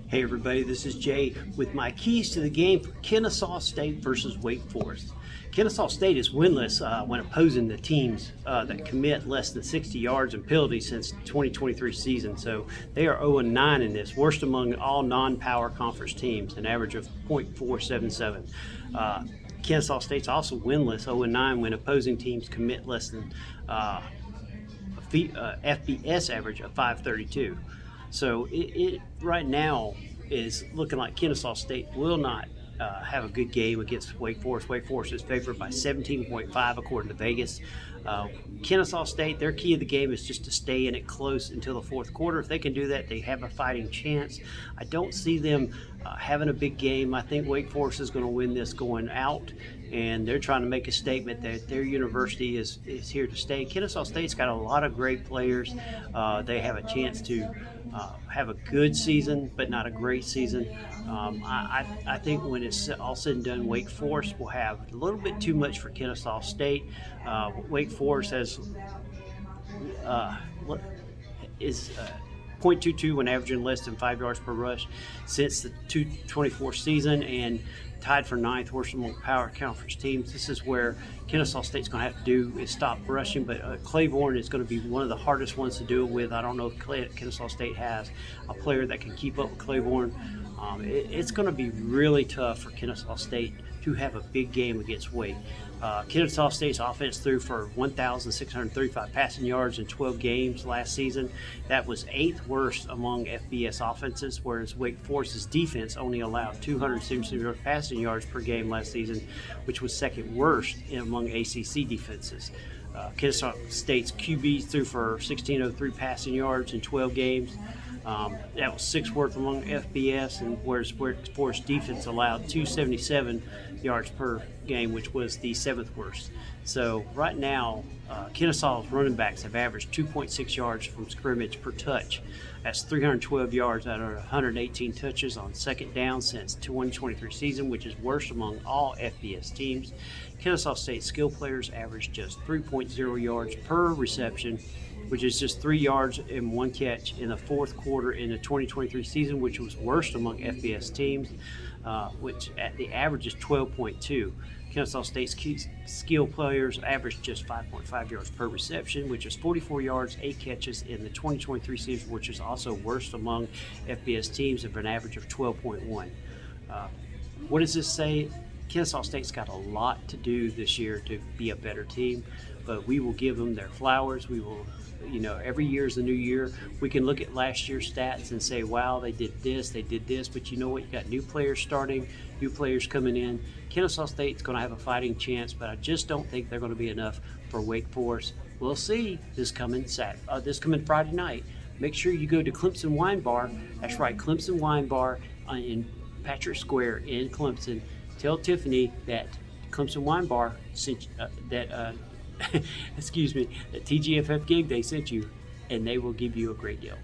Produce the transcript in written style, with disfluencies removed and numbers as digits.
Hey everybody, this is Jay with my keys to the game for Kennesaw State versus Wake Forest. Kennesaw State is winless when opposing the teams that commit less than 60 yards and penalties since 2023 season. So they are 0-9 in this, worst among all non-power conference teams, an average of .477. Kennesaw State's also winless 0-9 when opposing teams commit less than FBS average of 532. So it right now is looking like Kennesaw State will not have a good game against Wake Forest. Wake Forest is favored by 17.5 according to Vegas. Kennesaw State, their key of the game is just to stay in it close until the fourth quarter. If they can do that, they have a fighting chance. I don't see them having a big game. I think Wake Forest is going to win this going out, and they're trying to make a statement that their university is here to stay. Kennesaw State's got a lot of great players. They have a chance to have a good season, but not a great season. I think when it's all said and done, Wake Forest will have a little bit too much for Kennesaw State. Wake Forest is .22 when averaging less than 5 yards per rush since the 2024 season, and tied for ninth worst among power conference teams. This is where Kennesaw State's going to have to do is stop rushing, but Claiborne is going to be one of the hardest ones to do it with. I don't know if Kennesaw State has a player that can keep up with Claiborne. It's going to be really tough for Kennesaw State to have a big game against Wake. Kennesaw State's offense threw for 1,635 passing yards in 12 games last season. That was 8th worst among FBS offenses, whereas Wake Forest's defense only allowed 277 passing yards per game last season, which was 2nd worst among ACC defenses. Kennesaw State's QB threw for 1,603 passing yards in 12 games. That was 6th worst among FBS, and whereas Wake Forest defense allowed 277 yards per game, which was the 7th worst. So right now, Kennesaw's running backs have averaged 2.6 yards from scrimmage per touch. That's 312 yards out of 118 touches on second down since 2023 season, which is worst among all FBS teams. Kennesaw State skill players average just 3.0 yards per reception, which is just 3 yards and 1 catch in the fourth quarter in the 2023 season, which was worst among FBS teams, which at the average is 12.2. Kennesaw State's skill players averaged just 5.5 yards per reception, which is 44 yards, 8 catches in the 2023 season, which is also worst among FBS teams of an average of 12.1. What does this say? Kennesaw State's got a lot to do this year to be a better team, but we will give them their flowers. We will, every year is a new year. We can look at last year's stats and say, wow, they did this, but you know what? You got new players starting, new players coming in. Kennesaw State's going to have a fighting chance, but I just don't think they're going to be enough for Wake Forest. We'll see this coming Friday night. Make sure you go to Clemson Wine Bar. That's right, Clemson Wine Bar in Patrick Square in Clemson. Tell Tiffany that Clemson Wine Bar sent that TGFF Gameday sent you, and they will give you a great deal.